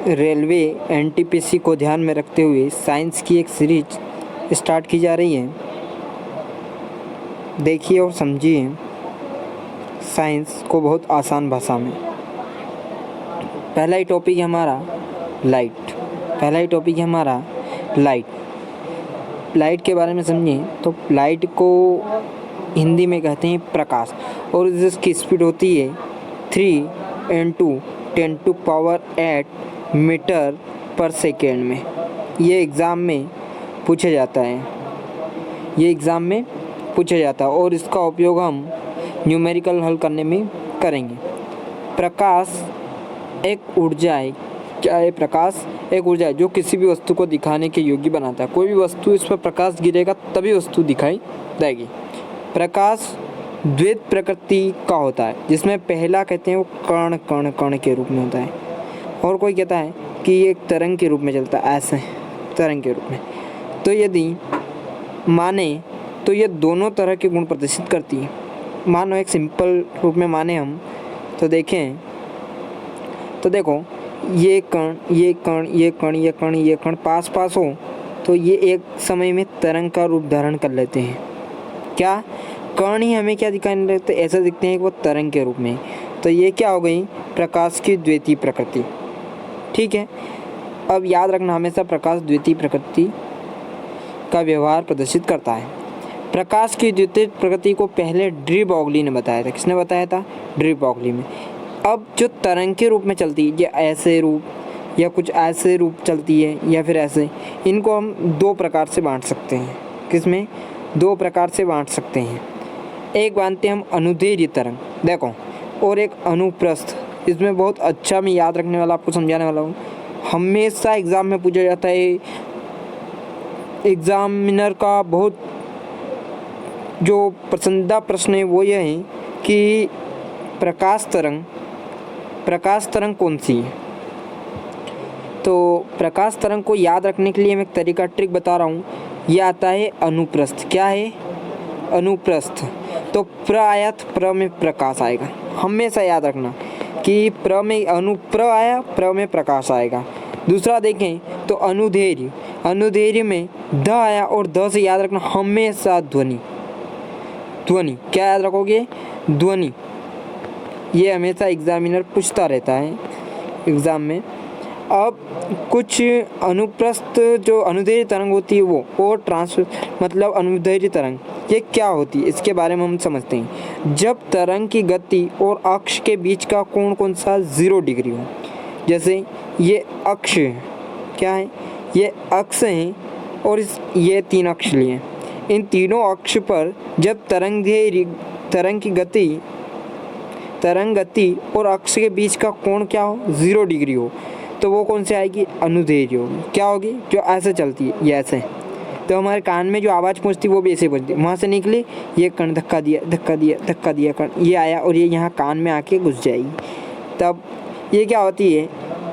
Railway NTPC को ध्यान में रखते हुए साइंस की एक सीरीज स्टार्ट की जा रही है। देखिए और समझिए साइंस को बहुत आसान भाषा में। पहला ही टॉपिक है हमारा लाइट के बारे में समझें तो लाइट को हिंदी में कहते हैं प्रकाश, और जिसकी स्पीड होती है 3 × 10⁸ मीटर पर सेकेंड में। ये एग्ज़ाम में पूछा जाता है और इसका उपयोग हम न्यूमेरिकल हल करने में करेंगे। प्रकाश एक ऊर्जा है। क्या है? प्रकाश एक ऊर्जा है जो किसी भी वस्तु को दिखाने के योग्य बनाता है। कोई भी वस्तु इस पर प्रकाश गिरेगा तभी वस्तु दिखाई देगी। प्रकाश द्वैत प्रकृति का होता है, जिसमें पहला कहते हैं वो कण के रूप में होता है, और कोई कहता है कि ये एक तरंग के रूप में चलता है, ऐसे तरंग के रूप में। तो यदि माने तो ये दोनों तरह के गुण प्रदर्शित करती है। मानो एक सिंपल रूप में माने हम तो देखें तो देखो ये कण पास हो तो ये एक समय में तरंग का रूप धारण कर लेते हैं। क्या कण ही हमें क्या दिखाई देते, ऐसा दिखते हैं कि वो तरंग के रूप में। तो ये क्या हो गई? प्रकाश की द्वितीय प्रकृति। ठीक है, अब याद रखना हमेशा प्रकाश द्वितीय प्रकृति का व्यवहार प्रदर्शित करता है। प्रकाश की द्वितीय प्रकृति को पहले डी ब्रॉगली ने बताया था। किसने बताया था? डी ब्रॉगली में। अब जो तरंग के रूप में चलती है, ये ऐसे रूप या कुछ ऐसे रूप चलती है या फिर ऐसे, इनको हम दो प्रकार से बांट सकते हैं। किसमें? दो प्रकार से बांट सकते हैं। एक मानते हैं हम अनुदैर्ध्य तरंग, देखो, और एक अनुप्रस्थ। इसमें बहुत अच्छा मैं याद रखने वाला आपको समझाने वाला हूँ। हमेशा एग्ज़ाम में पूछा जाता है, एग्ज़ामिनर का बहुत जो पसंदीदा प्रश्न है वो ये है कि प्रकाश तरंग कौन सी है। तो प्रकाश तरंग को याद रखने के लिए मैं एक तरीका ट्रिक बता रहा हूँ। ये आता है अनुप्रस्थ। क्या है? अनुप्रस्थ। तो प्र आया तो प्र में प्रकाश आएगा। हमेशा याद रखना कि प्र में आया, प्र में प्रकाश आएगा। दूसरा देखें तो अनुदैर्ध्य में ध आया, और ध से याद रखना हमेशा ध्वनि। क्या याद रखोगे? ध्वनि। ये हमेशा एग्जामिनर पूछता रहता है एग्ज़ाम में। अब कुछ अनुप्रस्थ जो अनुदैर्ध्य तरंग होती है वो, और मतलब अनुदैर्ध्य तरंग, ये क्या होती है इसके बारे में हम समझते हैं। जब तरंग की गति और अक्ष के बीच का कोण कौन सा? 0 डिग्री हो। जैसे ये अक्ष क्या है? ये अक्ष है, और ये 3 अक्ष लिए। इन तीनों अक्ष पर जब तरंग गति और अक्ष के बीच का कोण क्या हो? 0 डिग्री हो, तो वो कौन से आएगी? अनुदैर्ध्य होगी। क्या होगी? जो ऐसे चलती है, ये ऐसे। तो हमारे कान में जो आवाज़ पहुँचती है वो भी ऐसे पहुँचती है। वहाँ से निकली, ये कण धक्का दिया कण, ये आया और ये यहाँ कान में आके घुस जाएगी। तब ये क्या होती है?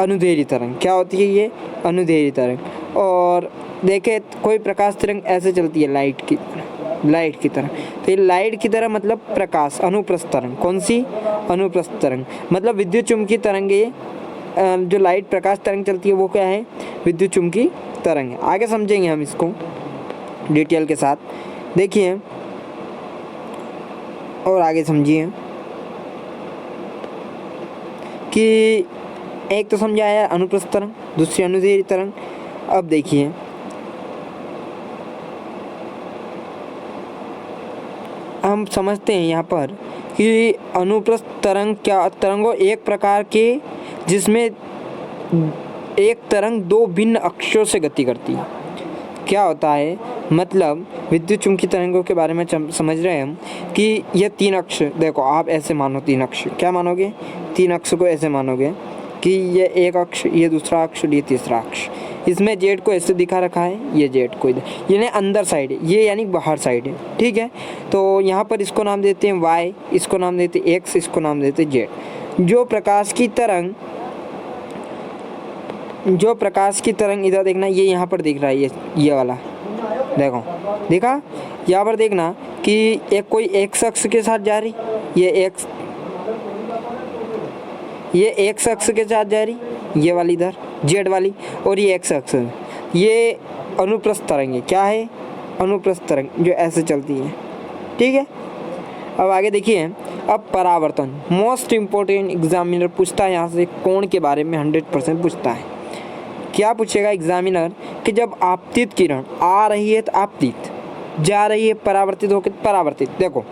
अनुदैर्ध्य तरंग। क्या होती है? ये अनुदैर्ध्य तरंग। और देखे कोई प्रकाश तरंग ऐसे चलती है लाइट की तरह। तो ये लाइट की तरह मतलब प्रकाश अनुप्रस्थ तरंग। कौन सी? अनुप्रस्थ तरंग। मतलब विद्युत चुम्बकीय तरंग। ये जो लाइट प्रकाश तरंग चलती है वो क्या है? विद्युत चुम्बकीय तरंग है। आगे समझेंगे हम इसको डिटेल के साथ। देखिए और आगे समझिए कि एक तो समझाया अनुप्रस्थ तरंग, दूसरी अनुदैर्ध्य तरंग। अब देखिए हम समझते हैं यहाँ पर कि अनुप्रस्थ तरंगों एक प्रकार के जिसमें एक तरंग 2 भिन्न अक्षों से गति करती है। क्या होता है? मतलब विद्युत चुम्बकीय तरंगों के बारे में समझ रहे हैं हम कि ये 3 अक्ष, देखो आप ऐसे मानो 3 अक्ष। क्या मानोगे? 3 अक्ष को ऐसे मानोगे कि ये एक अक्ष, ये दूसरा अक्ष, ये तीसरा अक्ष। इसमें जेड को ऐसे दिखा रखा है, ये जेड को इधर, यानी अंदर साइड है, ये यानी बाहर साइड है। ठीक है, तो यहाँ पर इसको नाम देते हैं वाई, इसको नाम देते हैं एक्स, इसको नाम देते हैं जेड। जो प्रकाश की तरंग इधर देखना, ये यहाँ पर दिख रहा है, ये वाला देखा यहाँ पर देखना कि एक कोई एक्स अक्ष के साथ जा रही, ये एक्स अक्ष के साथ जा रही, ये वाली इधर जेड वाली, और ये एक्स अक्ष है, ये अनुप्रस्थ तरंग है। क्या है? अनुप्रस्थ तरंग, जो ऐसे चलती है। ठीक है, अब आगे देखिए। अब परावर्तन, मोस्ट इम्पोर्टेंट एग्जामिनर पूछता है यहाँ से कोण के बारे में 100% पूछता है। क्या पूछेगा एग्जामिनर कि जब आपतित किरण आ रही है तो आपतित, जा रही है परावर्तित होकर परावर्तित। देखो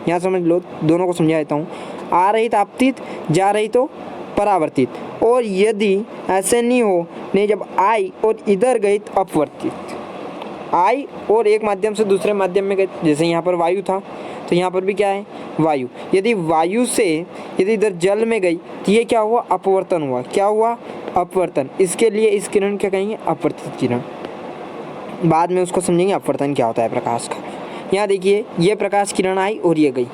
यहाँ समझ लो, दोनों को समझा देता हूँ। आ रही तो आपतित, जा रही तो परावर्तित। और यदि ऐसे नहीं हो, नहीं जब आई और इधर गई तो अपवर्तित। आई और एक माध्यम से दूसरे माध्यम में गई, जैसे यहाँ पर वायु था तो यहाँ पर भी क्या है? वायु। यदि वायु से यदि इधर जल में गई तो ये क्या हुआ? अपवर्तन हुआ। क्या हुआ? अपवर्तन। इसके लिए इस किरण क्या कहेंगे? अपवर्तित किरण। बाद में उसको समझेंगे अपवर्तन क्या होता है प्रकाश का। यहाँ देखिए, ये प्रकाश किरण आई और ये गई।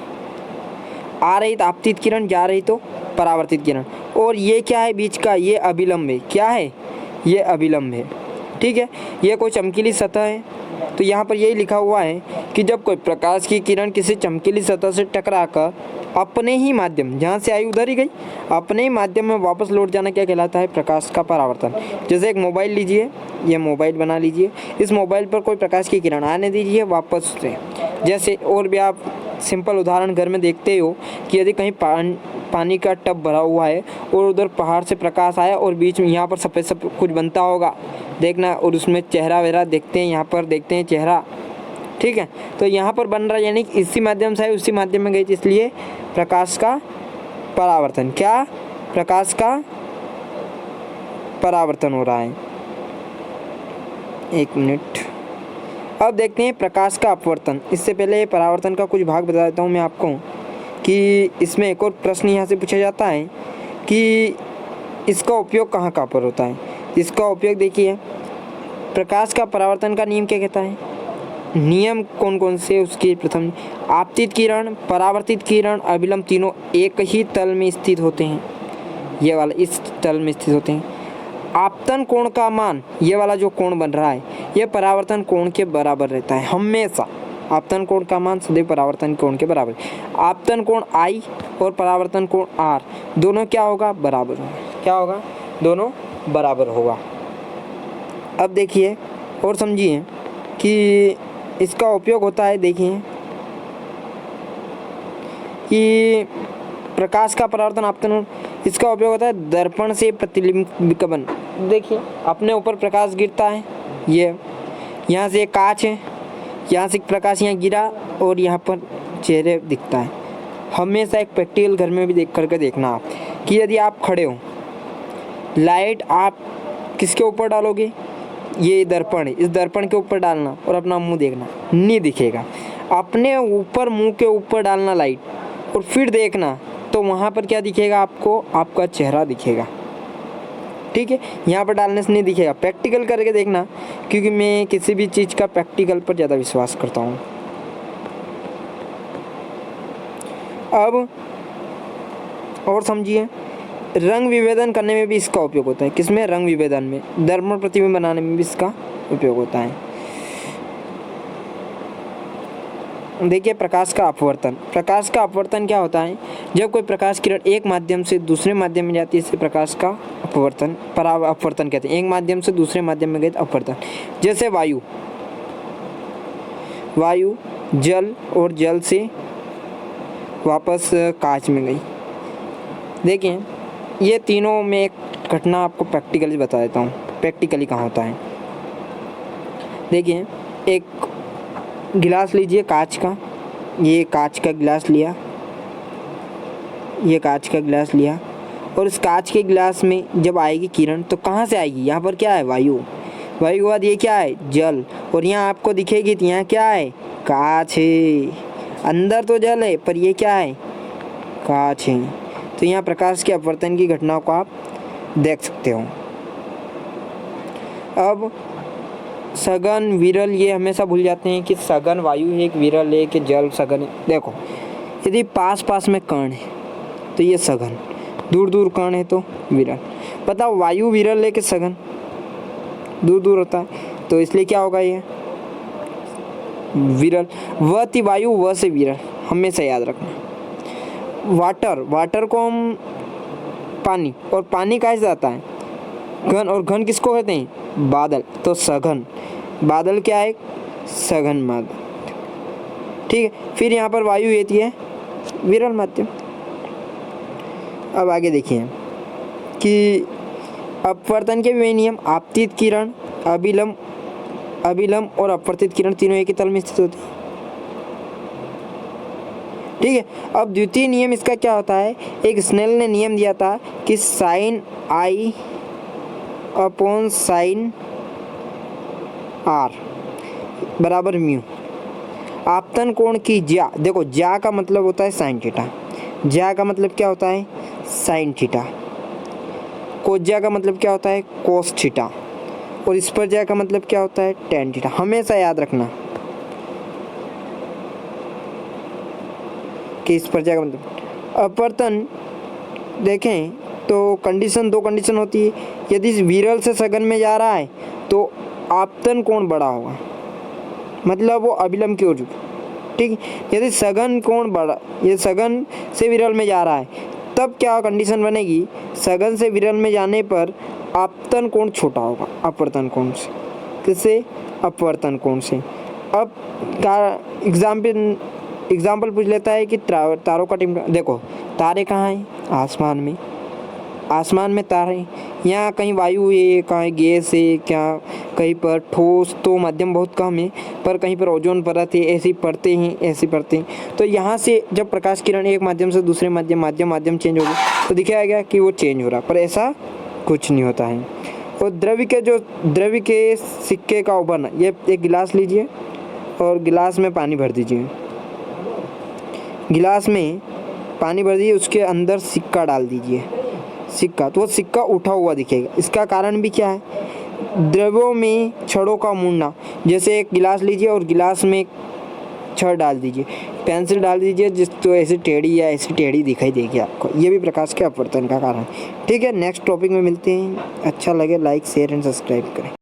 आ रही तो आपतित किरण, जा रही तो परावर्तित किरण। और ये क्या है बीच का? ये अभिलंब है। क्या है? ये अभिलंब है। ठीक है, ये कोई चमकीली सतह है, तो यहाँ पर यही लिखा हुआ है कि जब कोई प्रकाश की किरण किसी चमकीली सतह से टकराकर अपने ही माध्यम, जहाँ से आई उधर ही गई, अपने ही माध्यम में वापस लौट जाना क्या कहलाता है? प्रकाश का परावर्तन। जैसे एक मोबाइल लीजिए, ये मोबाइल बना लीजिए, इस मोबाइल पर कोई प्रकाश की किरण आने दीजिए वापस से। जैसे और भी आप सिंपल उदाहरण घर में देखते हो कि यदि कहीं पानी का टब भरा हुआ है और उधर पहाड़ से प्रकाश आया और बीच में यहाँ पर सफ़ेद सफ़ेद कुछ बनता होगा, देखना, और उसमें चेहरा वेहरा देखते हैं, यहाँ पर देखते हैं चेहरा। ठीक है, तो यहाँ पर बन रहा है, यानी कि इसी माध्यम से है उसी माध्यम में गई, इसलिए प्रकाश का परावर्तन। क्या? प्रकाश का परावर्तन हो रहा है। एक मिनट, अब देखते हैं प्रकाश का अपवर्तन। इससे पहले परावर्तन का कुछ भाग बता देता हूँ मैं आपको कि इसमें एक और प्रश्न यहाँ से पूछा जाता है कि इसका उपयोग कहाँ कहाँ पर होता है। इसका उपयोग देखिए, प्रकाश का परावर्तन का नियम क्या कहता है? नियम कौन कौन से? उसके प्रथम, आपतित किरण, परावर्तित किरण, अभिलंब, तीनों एक ही तल में स्थित होते हैं। ये वाला इस तल में स्थित होते हैं। आपतन कोण का मान, ये वाला जो कोण बन रहा है, ये परावर्तन कोण के बराबर रहता है हमेशा। आपतन कोण का मान सदैव परावर्तन कोण के बराबर। आपतन कोण I और परावर्तन कोण R दोनों क्या होगा? बराबर होगा। क्या होगा? दोनों बराबर होगा। अब देखिए और समझिए कि इसका उपयोग होता है। देखिए कि प्रकाश का परावर्तन, आपतन, इसका उपयोग होता है दर्पण से प्रतिबिंबन। देखिए अपने ऊपर प्रकाश गिरता है, ये यहाँ से कांच है, यहाँ से प्रकाश यहाँ गिरा और यहाँ पर चेहरे दिखता है। हमेशा एक प्रैक्टिकल घर में भी देख करके देखना आप कि यदि आप खड़े हो, लाइट आप किसके ऊपर डालोगे? ये दर्पण है, इस दर्पण के ऊपर डालना और अपना मुंह देखना, नहीं दिखेगा। अपने ऊपर, मुंह के ऊपर डालना लाइट और फिर देखना, तो वहाँ पर क्या दिखेगा आपको? आपका चेहरा दिखेगा। ठीक है, यहाँ पर डालने से नहीं दिखेगा। प्रैक्टिकल करके देखना, क्योंकि मैं किसी भी चीज़ का प्रैक्टिकल पर ज़्यादा विश्वास करता हूँ। अब और समझिए, रंग विभेदन करने में भी इसका उपयोग होता है। किसमें? रंग विभेदन में। दर्पण प्रतिबिंब बनाने में भी इसका उपयोग होता है। देखिए प्रकाश का अपवर्तन। प्रकाश का अपवर्तन क्या होता है? जब कोई प्रकाश किरण एक माध्यम से दूसरे माध्यम में जाती है, इसे प्रकाश का अपवर्तन, अपवर्तन कहते हैं। एक माध्यम से दूसरे माध्यम में गए तो अपवर्तन। जैसे वायु, जल और जल से वापस कांच में गई। देखिए ये तीनों में एक घटना आपको प्रैक्टिकली बता देता हूँ, प्रैक्टिकली कहाँ होता है। देखिए एक गिलास लीजिए कांच का, ये कांच का गिलास लिया, ये कांच का गिलास लिया, और इस कांच के गिलास में जब आएगी किरण तो कहाँ से आएगी? यहाँ पर क्या है? वायु। वायु के बाद ये क्या है? जल। और यहाँ आपको दिखेगी तो यहाँ क्या है? कांच है। अंदर तो जल है पर ये क्या है? कांच है। तो यहाँ प्रकाश के अपवर्तन की घटनाओं को आप देख सकते हो। अब सघन, विरल, ये हमेशा भूल जाते हैं कि सघन वायु है, एक विरल है कि जल सघन है। देखो यदि पास पास में कण है तो ये सघन, दूर दूर कण है तो विरल। बताओ वायु विरल है कि सघन? दूर दूर होता है, तो इसलिए क्या होगा? ये विरल। व थी वायु, व से विरल, हमेशा याद रखना। वाटर, वाटर को हम पानी, और पानी कहाँ से आता है? घन, और घन किसको कहते हैं? बादल। तो सघन, बादल क्या है? सघन माध्यम। ठीक है, फिर यहाँ पर वायु होती है विरल माध्यम। अब आगे देखिए कि अपवर्तन के भी वही नियम, आपतित किरण, अभिलंब और अपवर्तित किरण तीनों एक ही तल में स्थित होती है। ठीक है, अब द्वितीय नियम इसका क्या होता है? एक स्नेल ने नियम दिया था कि sine i upon sine r बराबर म्यू। आपतन कोण की ज्या, देखो ज्या का मतलब होता है साइन थीटा, ज्या का मतलब क्या होता है? Sine theta. कोज्या का मतलब क्या होता है? Cos theta. और इस पर ज्या का मतलब क्या होता है? Tan theta. हमेशा याद रखना कि इस पर ज्या का मतलब। अपवर्तन देखें तो कंडीशन, दो कंडीशन होती है। यदि विरल से सघन में जा रहा है तो आपतन कोण बड़ा होगा, मतलब वो अभिलंब की ओर झुके। ठीक, यदि सघन कोण बड़ा, ये सघन से विरल में जा रहा है, तब क्या कंडीशन बनेगी? सघन से विरल में जाने पर आपतन कोण छोटा होगा अपवर्तन कोण से। किससे? अपवर्तन कोण से। अब एग्जाम्पल पूछ लेता है कि तारों का टिमका। देखो तारे कहाँ हैं? आसमान में, आसमान में तारे। यहाँ कहीं वायु है, कहीं गैस है, क्या कहीं पर ठोस तो माध्यम बहुत कम है, पर कहीं पर ओजोन परत है, ऐसी परतें हैं, ऐसी परतें। तो यहाँ से जब प्रकाश किरण एक माध्यम से दूसरे माध्यम चेंज होगी तो दिखाया गया कि वो चेंज हो रहा, पर ऐसा कुछ नहीं होता है। और द्रव्य के सिक्के का उभरना, ये एक गिलास लीजिए और गिलास में पानी भर दीजिए, गिलास में पानी भर दीजिए, उसके अंदर सिक्का डाल दीजिए, सिक्का, तो वो सिक्का उठा हुआ दिखेगा। इसका कारण भी क्या है? द्रव्यों में छड़ों का मुड़ना। जैसे एक गिलास लीजिए और गिलास में छड़ डाल दीजिए, पेंसिल डाल दीजिए, जिस तो ऐसी टेढ़ी या ऐसी टेढ़ी दिखाई देगी आपको। ये भी प्रकाश के अपवर्तन का कारण। ठीक है, नेक्स्ट टॉपिक में मिलते हैं। अच्छा लगे लाइक शेयर एंड सब्सक्राइब करें।